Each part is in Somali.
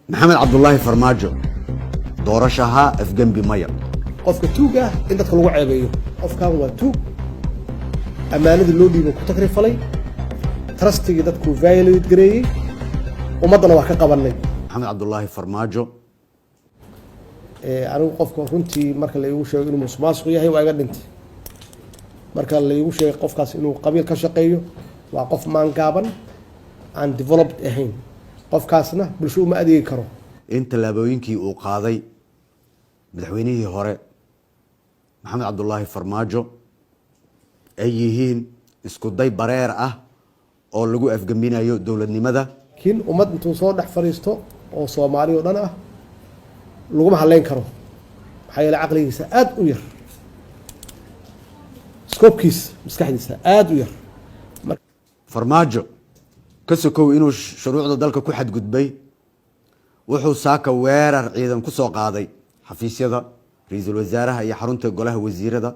محمد عبد الله فرماجو doorashaha afgambi maya qofka tuuga in dadka lagu ceebeeyo qofkan waa tuug amaanada loo dhiibay ku takrifalay trustiga dadku violate gareeyay umadana waa ka qabanay محمد عبد الله فرماجو anigu qofka runtii marka la igu sheego inuu musuqmaasuq yahay waa iga dhintay marka la igu sheego qofkaas inuu qabiil ka shaqeeyo waa qof maan gaaban aan developed ahayn qofkaasna bulsho uma adeegi karo inta laabooyinkii uu qaaday madaxweynihii hore maxamed cabdullaahi farmaajo ay yihiin isku day bareer ah oo lagu afgambinayo dowladnimada laakiin ummad intuu soo dhex fariisto oo Soomaali oo dhan ah laguma haleyn karo maxaa yeelay aqligiisa aad u yar scopekiisa maskaxdiisa aad u yar farmaajo ka sokow inuu shuruucda dalka ku xadgudbay wuxuu saaka weerar ciidan ku soo qaaday xafiisyada ra'iisul wasaaraha iyo xarunta golaha wasiirada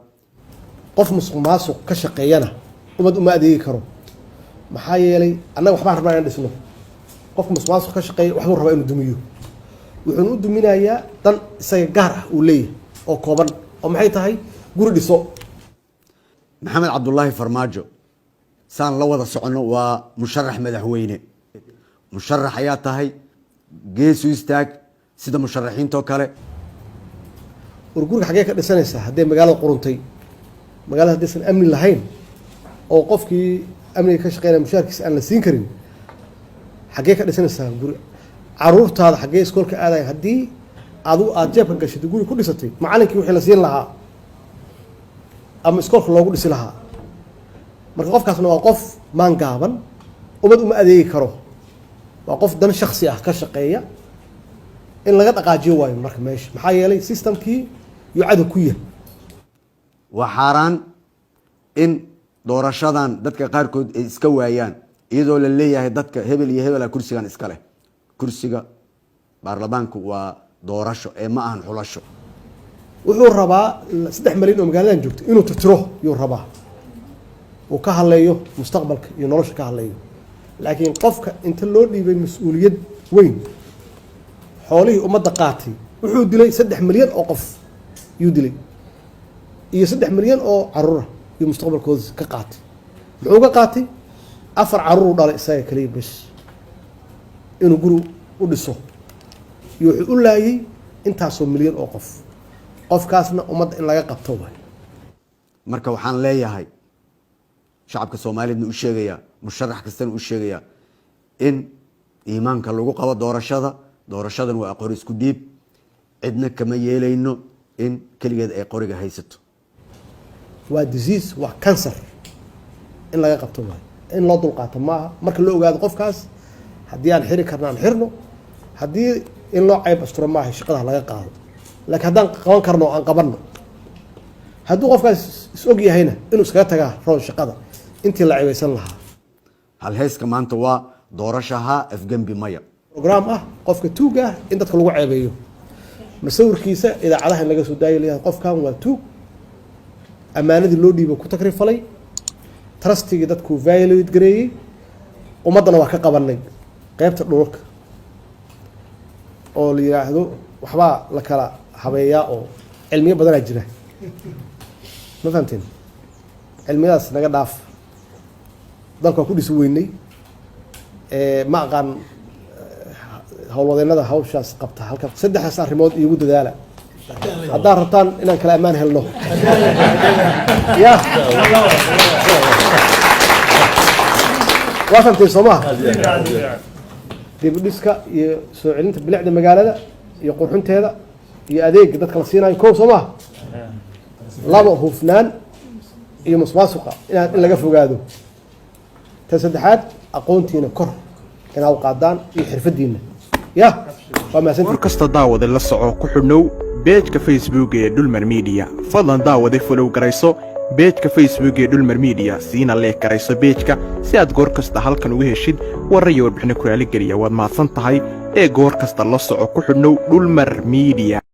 qof musuqmaasuq ka shaqeeyana umad uma adeegi karo maxaa yeelay annaga waxbaan rabnaa inaan dhisno qof musuqmaasuq ka shaqeeya waxbuu rabaa inuu dumiyo wuxuu u duminayaa dan isaga gaar ah uu leeyahay oo kooban oo maxay tahay guri dhiso maxamed cabdullaahi farmaajo saan la wada socono waa musharax madaxweyne musharax ayaa tahay geesu istaag sida musharaxiinta kale guriga xagee ka dhisanaysaa haddii magaalada quruntay magaalada haddaysan amni lahayn oo qofkii amniga ka shaqeynaya mushaarkiisa aan la siin karin xagee ka dhisanaysaa guri caruurtaada xagee iskoolka aadayan haddii aad jeebka gashay guri ku dhisatay macalinkii wixii la siin lahaa ama iskoolka loogu dhisi lahaa marka qofkaasna waa qof maan gaaban umad uma adeegi karo waa qof dan shakhsi ah ka shaqeeya in laga dhaqaajiyo waayo marka meesha maxaa yeelay systemkii iyo cadow ku yahay waa xaaraan in doorashadan dadka qaarkood ay iska waayaan iyadoo la leeyahay dadka hebel iyo hebel kursigan iska leh kursiga baarlamaanku waa doorasho ee ma ahan xulasho wuxuu rabaa 3 milyan oo magaaladan joogto inuu tirtiro yuu rabaa uu ka hadleeyo mustaqbalka iyo nolosha ka hadleeyo laakiin qofka inta loo dhiibay mas'uuliyad weyn xoolihii ummadda qaatay wuxuu dilay 3 milyan oo qof yuu dilay iyo 3 milyan oo caruur iyo mustaqbalkooda ka qaatay muxuu ka qaatay 4 caruur dhalay isaga kaliya bas inuu guri u dhiso iyo wuxuu u laayay intaasoo milyan oo qof qofkaasna ummadda in laga qabto waay marka waxaan leeyahay shacabka Soomaaliyeed u sheegaya musharax kastana u sheegaya in iimaanka lagu qabo doorashadan waa aqoon isku dhiib cidna kama yeelayno in kaligeed ay qoriga haysato waa disease waa cancer in laga qabto waay in loo dulqaato maaha marka loo ogaado qofkaas haddii aan xiri karno aan xirno haddii in loo cayb asturo maaha shaqada laga qaado laakiin haddaan qaban karno aan qabanno hadduu qofkaas is og yahayna inuu iskaga tagaa roon shaqada intii la cibaysan lahaa hal heeska maanta waa doorashaha afgambi maya program ah qofka tuuga ah in dadka lagu ceebeeyo masawirkiisa idaacadaha laga soo daayo leeyahay qofkan waa tuug amaanada loo dhiibay ku takrifalay trustiga dadku violate gareeyay umadana waa ka qabanay qaybta dhulka oo la yiraahdo waxba la kala habeeyaa oo cilmiyo badan ay jiraan ma fahamteen cilmiyadaas naga dhaaf dalka ku dhisi weynay ma aqaan hawlwadeennada hawshaas qabta halka 3 arrimood iigu dadaala haddaan rabtaan inaan kala ammaan helno ya waa fahamteen Soomaha dib u dhiska iyo soo celinta bilicda magaalada iyo qurxinteeda iyo adeeg dadka la siinayo koow Soomaha laba hufnaan iyo musuqmaasuqa in laga fogaado ta saddexaad aqoontiina kor inaad qaadaan iyo xirfadiina ya war kasta daawada la soco ku xidhnow page-ka Facebook ee Dulmar Media fadlan daawada follow garayso page-ka Facebook ee Dulmar Media siina like garayso page-ka si aad goor kasta halkan uga heshid warar iyo warbixino ku raali geliya waad mahadsan tahay ee goor kasta la soco ku xidhnow Dulmar Media.